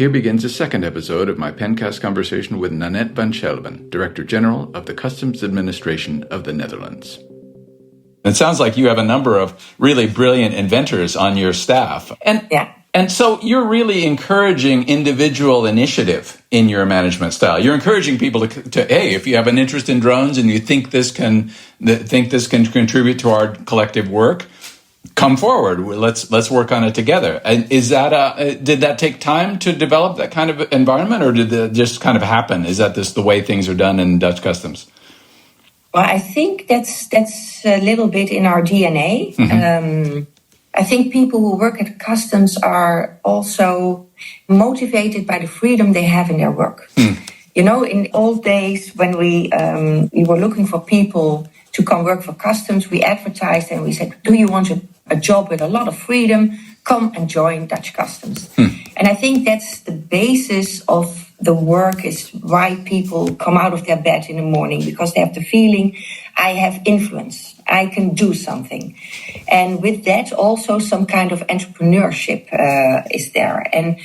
Here begins a second episode of my Pencast conversation with Nanette van Schelven, Director General of the Customs Administration of the Netherlands. It sounds like you have a number of really brilliant inventors on your staff. And so you're really encouraging individual initiative in your management style. You're encouraging people to hey, if you have an interest in drones and you think this can contribute to our collective work, come forward. Let's work on it together. And is that did that take time to develop that kind of environment, or did it just kind of happen? Is that just the way things are done in Dutch customs? Well, I think that's a little bit in our DNA. Mm-hmm. I think people who work at customs are also motivated by the freedom they have in their work. You know, in old days when we were looking for people to come work for customs, we advertised and we said, do you want a job with a lot of freedom? Come and join Dutch customs. And I think that's the basis of the work, is why people come out of their bed in the morning, because they have the feeling, I have influence, I can do something. And with that, also some kind of entrepreneurship is there. And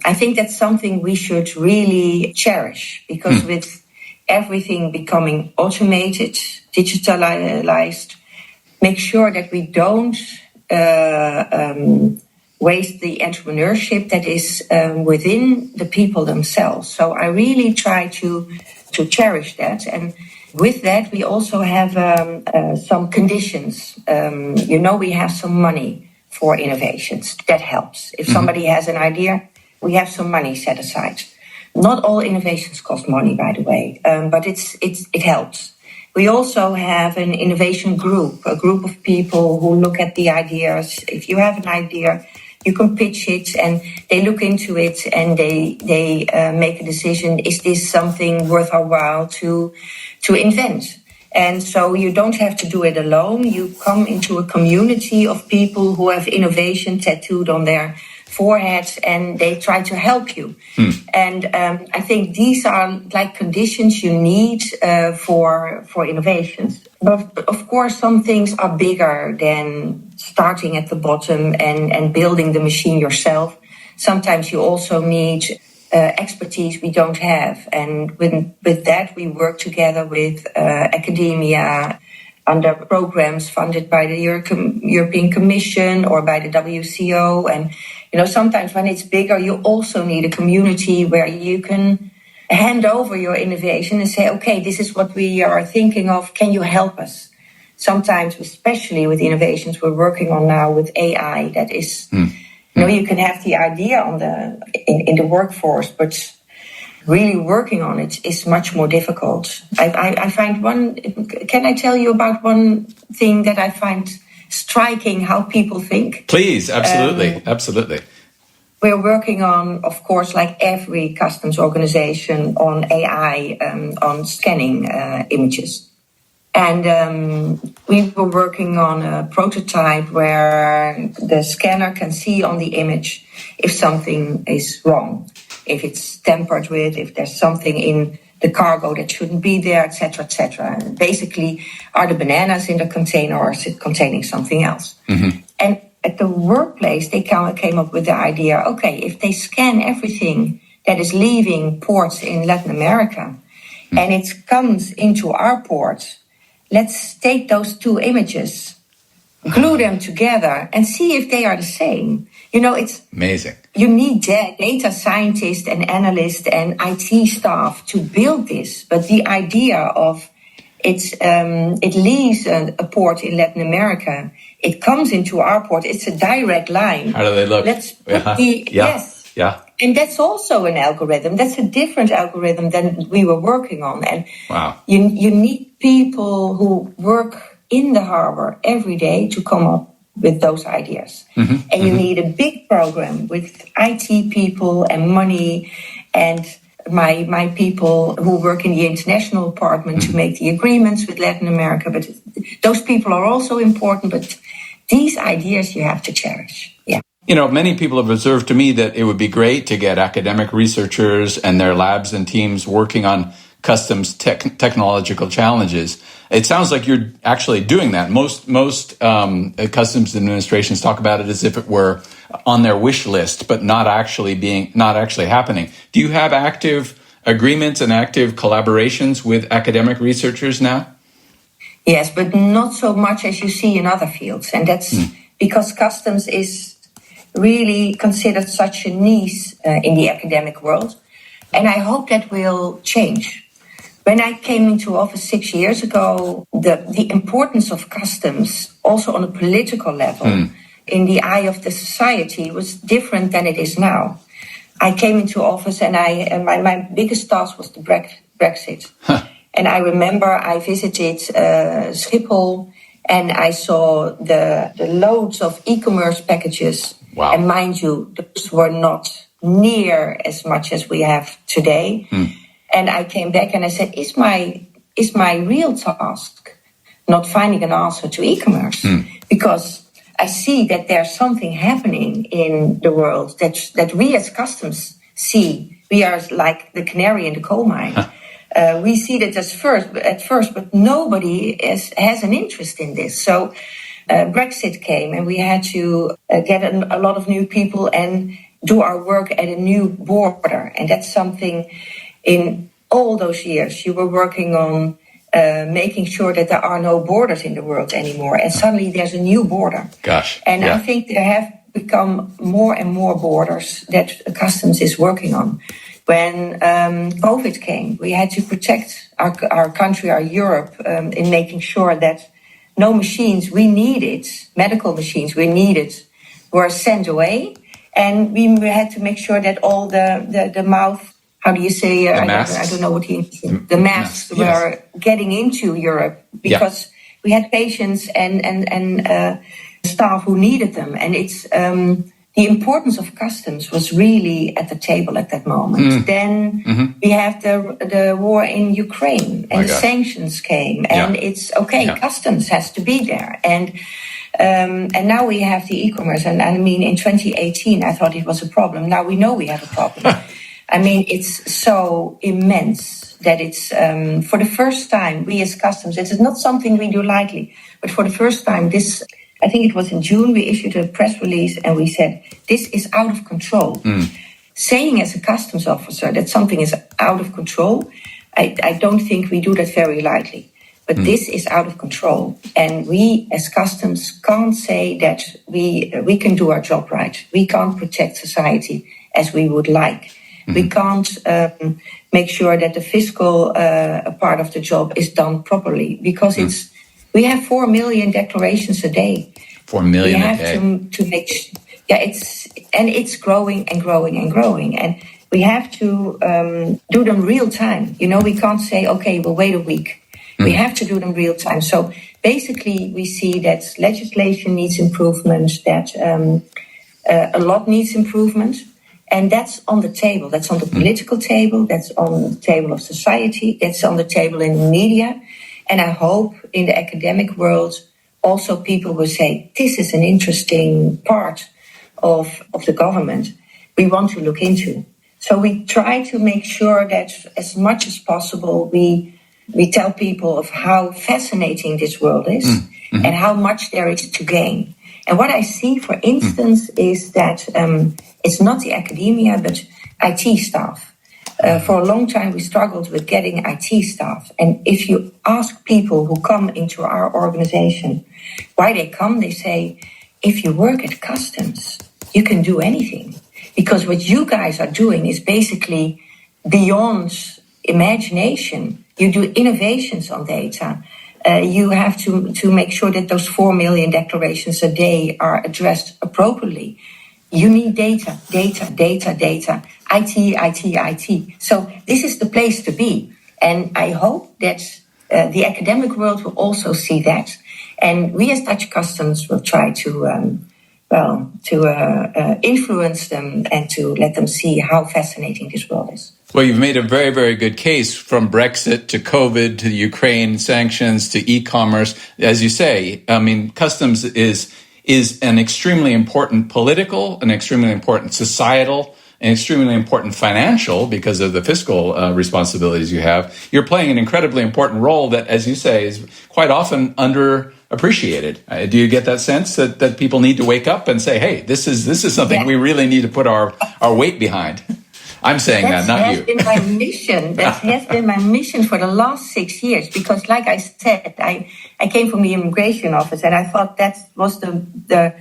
I think that's something we should really cherish, because with everything becoming automated, digitalized, make sure that we don't waste the entrepreneurship that is within the people themselves. So I really try to cherish that. And with that, we also have some conditions. We have some money for innovations. That helps. If somebody has an idea, we have some money set aside. Not all innovations cost money, by the way, but it helps. We also have an innovation group, a group of people who look at the ideas. If you have an idea, you can pitch it, and they look into it, and they make a decision. Is this something worth our while to invent? And so you don't have to do it alone. You come into a community of people who have innovation tattooed on their foreheads, and they try to help you. And I think these are like conditions you need for innovations. But of course, some things are bigger than starting at the bottom and building the machine yourself. Sometimes you also need expertise we don't have. And with that, we work together with academia under programs funded by the European Commission or by the WCO. And, sometimes when it's bigger, you also need a community where you can hand over your innovation and say, okay, this is what we are thinking of. Can you help us? Sometimes, especially with innovations we're working on now with AI, that is, you can have the idea in the workforce, but really working on it is much more difficult. I find can I tell you about one thing that I find striking, how people think? Please, absolutely, absolutely. We're working on, of course, like every customs organization, on AI, on scanning images. And we were working on a prototype where the scanner can see on the image if something is wrong, if it's tampered with, if there's something in the cargo that shouldn't be there, etc., etc. And basically, are the bananas in the container or is it containing something else? And at the workplace, they came up with the idea, okay, if they scan everything that is leaving ports in Latin America and it comes into our port, let's take those two images, glue them together, and see if they are the same. It's amazing. You need data scientists and analysts and IT staff to build this. But the idea of it leaves a port in Latin America, it comes into our port, it's a direct line. How do they look? Yes. Yeah. And that's also an algorithm. That's a different algorithm than we were working on. And wow. You need people who work in the harbor every day to come up with those ideas. And you need a big program with IT people and money and my people who work in the international department to make the agreements with Latin America. But those people are also important, but these ideas you have to cherish. Yeah. Many people have observed to me that it would be great to get academic researchers and their labs and teams working on customs technological challenges. It sounds like you're actually doing that. Most customs administrations talk about it as if it were on their wish list, but not actually happening. Do you have active agreements and active collaborations with academic researchers now? Yes, but not so much as you see in other fields. And that's because customs is really considered such a niche in the academic world. And I hope that will change. When I came into office 6 years ago, the importance of customs, also on a political level, in the eye of the society, was different than it is now. I came into office and my biggest task was the Brexit. Huh. And I remember I visited Schiphol and I saw the loads of e-commerce packages. Wow. And mind you, those were not near as much as we have today. And I came back and I said, is my real task not finding an answer to e-commerce? Because I see that there's something happening in the world that we as customs see. We are like the canary in the coal mine. We see that at first, but nobody has an interest in this. So Brexit came and we had to get a lot of new people and do our work at a new border. And that's something in all those years you were working on making sure that there are no borders in the world anymore. And suddenly there's a new border. Gosh. And yeah. I think there have become more and more borders that customs is working on. When COVID came, we had to protect our country, our Europe, in making sure that no machines we needed, medical machines we needed, were sent away. And we had to make sure that all the mouth, how do you say? I don't know what the masks were getting into Europe because we had patients and staff who needed them. And it's the importance of customs was really at the table at that moment. Then we have the war in Ukraine and the sanctions came. And it's okay, customs has to be there. And now we have the e-commerce. And I mean, in 2018, I thought it was a problem. Now we know we have a problem. I mean, it's so immense that it's, for the first time, we as customs, it's not something we do lightly, but for the first time, I think it was in June, we issued a press release and we said, this is out of control. Saying as a customs officer that something is out of control, I don't think we do that very lightly. But this is out of control. And we as customs can't say that we can do our job right. We can't protect society as we would like. We can't make sure that the fiscal part of the job is done properly because we have 4 million declarations a day. 4 million a day. We have to make it's growing and growing and growing. And we have to do them real time. You know, we can't say, okay, we'll wait a week. We have to do them real time. So basically, we see that legislation needs improvement, that a lot needs improvement. And that's on the table. That's on the political table. That's on the table of society. That's on the table in the media. And I hope in the academic world, also people will say, this is an interesting part of the government we want to look into. So we try to make sure that as much as possible, we tell people of how fascinating this world is and how much there is to gain. And what I see, for instance, is that it's not the academia, but IT staff. For a long time, we struggled with getting IT staff. And if you ask people who come into our organization why they come, they say, if you work at customs, you can do anything. Because what you guys are doing is basically beyond imagination. You do innovations on data. You have to make sure that those 4 million declarations a day are addressed appropriately. You need data, IT. So this is the place to be. And I hope that the academic world will also see that. And we as Dutch Customs will try to influence them and to let them see how fascinating this world is. Well, you've made a very, very good case from Brexit to COVID to the Ukraine sanctions to e-commerce. As you say, I mean, customs is an extremely important political, an extremely important societal and extremely important financial because of the fiscal responsibilities you have, you're playing an incredibly important role that, as you say, is quite often underappreciated. Do you get that sense that people need to wake up and say, hey, this is something we really need to put our weight behind? I'm saying that, not you. That has been my mission. That has been my mission for the last 6 years. Because, like I said, I came from the immigration office, and I thought that was the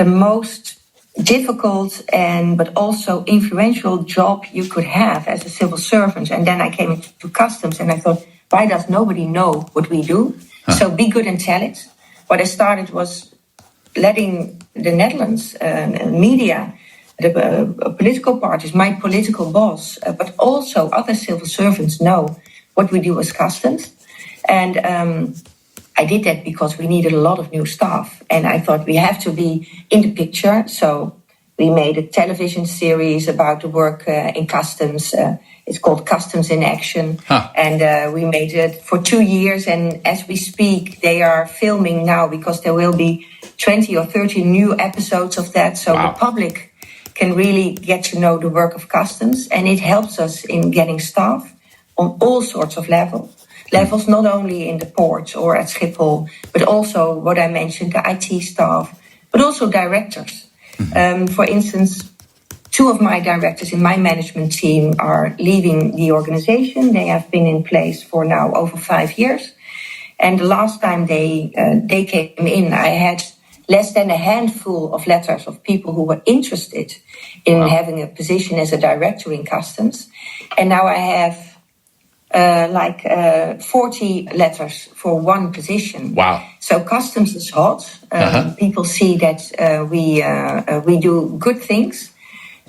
most difficult but also influential job you could have as a civil servant. And then I came into customs, and I thought, why does nobody know what we do? So be good and tell it. What I started was letting the Netherlands media, the political parties, my political boss, but also other civil servants know what we do as customs. And I did that because we needed a lot of new staff. And I thought we have to be in the picture. So we made a television series about the work in customs. It's called Customs in Action. And we made it for 2 years. And as we speak, they are filming now because there will be 20 or 30 new episodes of that. So the public can really get to know the work of customs, and it helps us in getting staff on all sorts of levels, not only in the ports or at Schiphol, but also what I mentioned, the IT staff, but also directors. For instance, 2 of my directors in my management team are leaving the organization. They have been in place for now over 5 years. And the last time they came in, I had less than a handful of letters of people who were interested in having a position as a director in customs. And now I have 40 letters for one position. Wow. So customs is hot. People see that we do good things.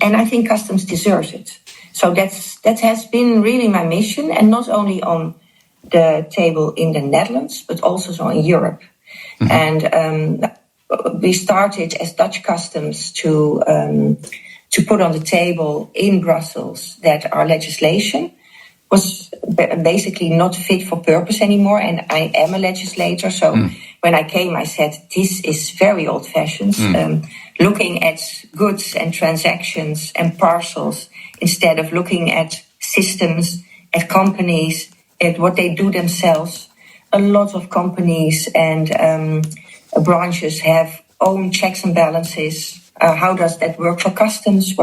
And I think customs deserves it. So that has been really my mission. And not only on the table in the Netherlands, but also in Europe. And we started as Dutch customs to put on the table in Brussels that our legislation was basically not fit for purpose anymore. And I am a legislator. So when I came, I said, this is very old-fashioned. Looking at goods and transactions and parcels instead of looking at systems, at companies, at what they do themselves. A lot of companies and branches have own checks and balances. How does that work for customs?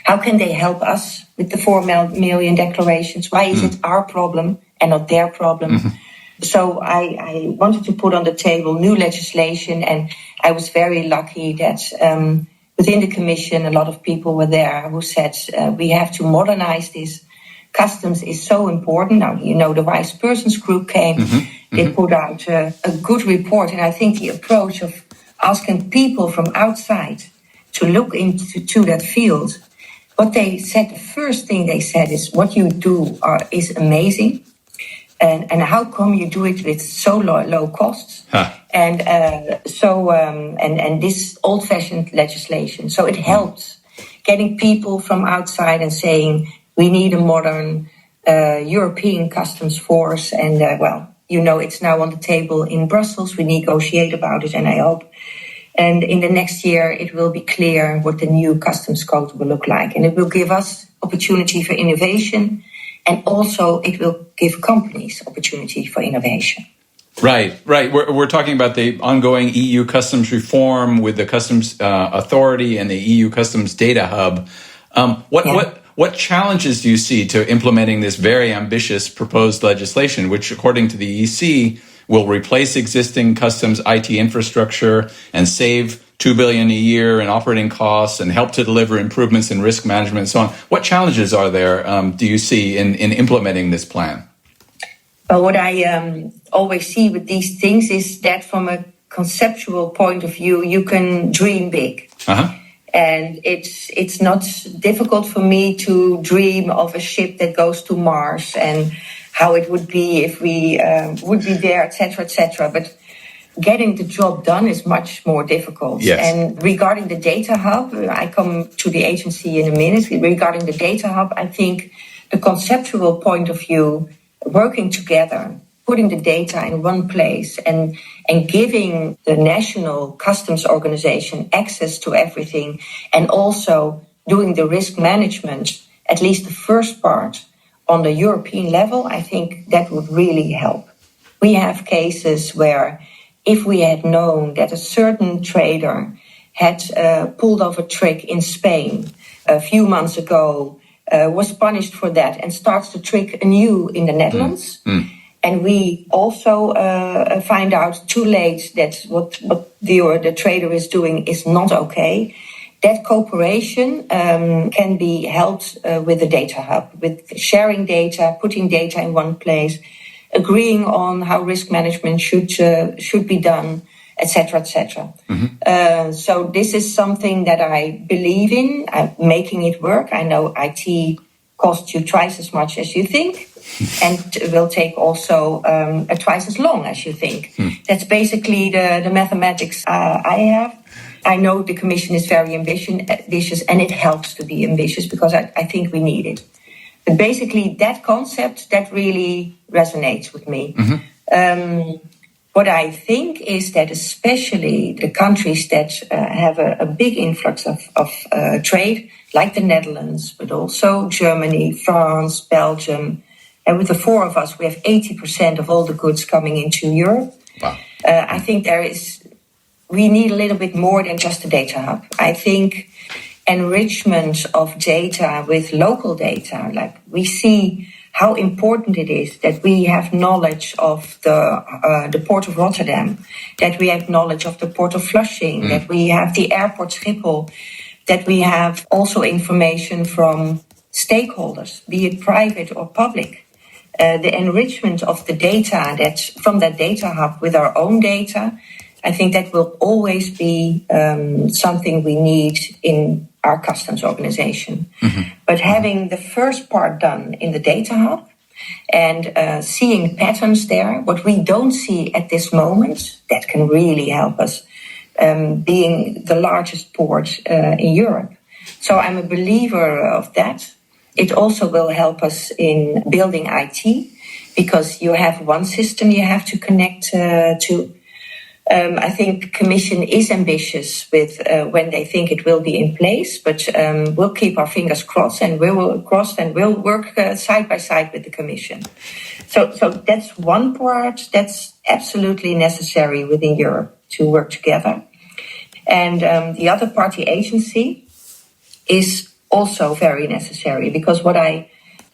How can they help us with the 4 million declarations? Why is it our problem and not their problem? So I wanted to put on the table new legislation, and I was very lucky that within the Commission, a lot of people were there who said we have to modernize this. Customs is so important. Now, the Vice Persons Group came. They put out a good report. And I think the approach of asking people from outside to look into that field, what they said, the first thing they said is, what you do is amazing. And how come you do it with so low costs? And this old-fashioned legislation. So it helps getting people from outside and saying, we need a modern European customs force. And, it's now on the table in Brussels. We negotiate about it, and I hope. And in the next year, it will be clear what the new customs code will look like. And it will give us opportunity for innovation. And also, it will give companies opportunity for innovation. Right. We're talking about the ongoing EU customs reform with the Customs Authority and the EU Customs Data Hub. What challenges do you see to implementing this very ambitious proposed legislation, which, according to the EC, will replace existing customs IT infrastructure and save $2 billion a year in operating costs and help to deliver improvements in risk management and so on? What challenges are there, do you see in implementing this plan? Well, what I always see with these things is that from a conceptual point of view, you can dream big. And it's not difficult for me to dream of a ship that goes to Mars and how it would be if we would be there, etc., etc. But getting the job done is much more difficult. Yes. And regarding the data hub, I come to the agency in a minute. Regarding the data hub, I think the conceptual point of view, working together, putting the data in one place and giving the national customs organization access to everything, and also doing the risk management, at least the first part, on the European level, I think that would really help. We have cases where if we had known that a certain trader had pulled off a trick in Spain a few months ago, was punished for that and starts the trick anew in the Netherlands. And we also find out too late that what the trader is doing is not okay. That cooperation can be helped with the data hub, with sharing data, putting data in one place, agreeing on how risk management should be done, etc., etc. So this is something that I believe in. I'm making it work. I know IT costs you twice as much as you think, and will take also twice as long as you think. That's basically the mathematics I have. I know the Commission is very ambitious, and it helps to be ambitious because I think we need it. But basically, that concept, that really resonates with me. What I think is that especially the countries that have a big influx of trade, like the Netherlands, but also Germany, France, Belgium, and with the four of us, we have 80% of all the goods coming into Europe. Wow. I think we need a little bit more than just a data hub. I think enrichment of data with local data, like we see how important it is that we have knowledge of the port of Rotterdam, that we have knowledge of the port of Flushing, that we have the airport Schiphol, that we have also information from stakeholders, be it private or public. The enrichment of the data from that data hub with our own data, I think that will always be something we need in our customs organization. But having the first part done in the data hub and seeing patterns there, what we don't see at this moment, that can really help us, being the largest port in Europe. So I'm a believer of that. It also will help us in building IT, because you have one system you have to connect to. I think the Commission is ambitious with when they think it will be in place, but we'll keep our fingers crossed and we'll work side by side with the Commission. So that's one part that's absolutely necessary within Europe to work together. And the other part, the agency, is also very necessary, because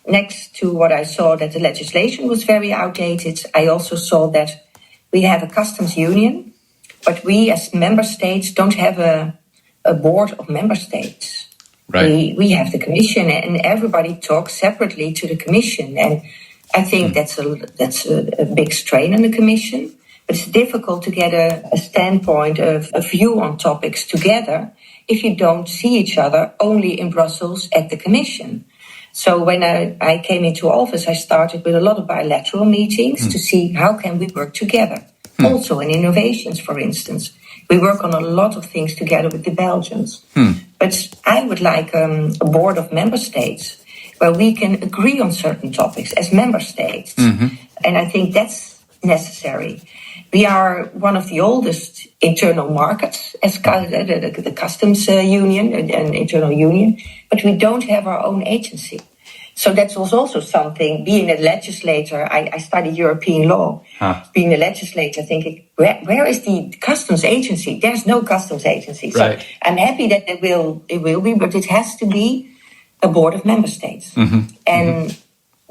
next to what I saw that the legislation was very outdated, I also saw that we have a customs union, but we as member states don't have a board of member states. Right. We have the Commission, and everybody talks separately to the Commission. And I think that's a big strain on the Commission. But it's difficult to get a standpoint of a view on topics together if you don't see each other only in Brussels at the Commission. So when I came into office, I started with a lot of bilateral meetings to see how can we work together. Also in innovations, for instance. We work on a lot of things together with the Belgians. But I would like a board of member states where we can agree on certain topics as member states. And I think that's necessary. We are one of the oldest internal markets as the customs union, an internal union, but we don't have our own agency. So that was also something, being a legislator, I studied European law, being a legislator, thinking, where is the customs agency? There's no customs agency. So right. I'm happy that it will be, but it has to be a board of member states. And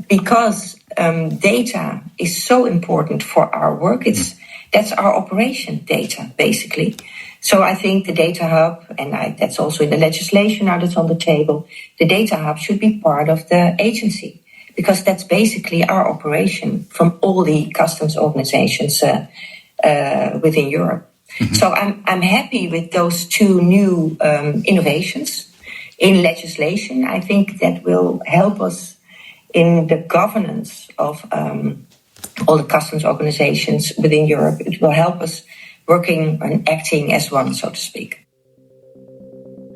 because data is so important for our work, that's our operation data, basically. So I think the data hub, and that's also in the legislation now that's on the table, the data hub should be part of the agency, because that's basically our operation from all the customs organizations within Europe. So I'm happy with those two new innovations in legislation. I think that will help us in the governance of all the customs organizations within Europe. It will help us working and acting as one, so to speak.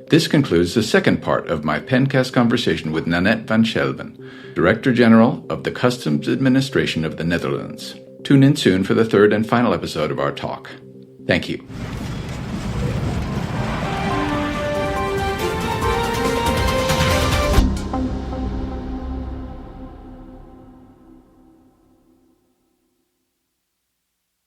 This concludes the second part of my Pencast conversation with Nanette van Schelven, Director General of the Customs Administration of the Netherlands. Tune in soon for the third and final episode of our talk. Thank you.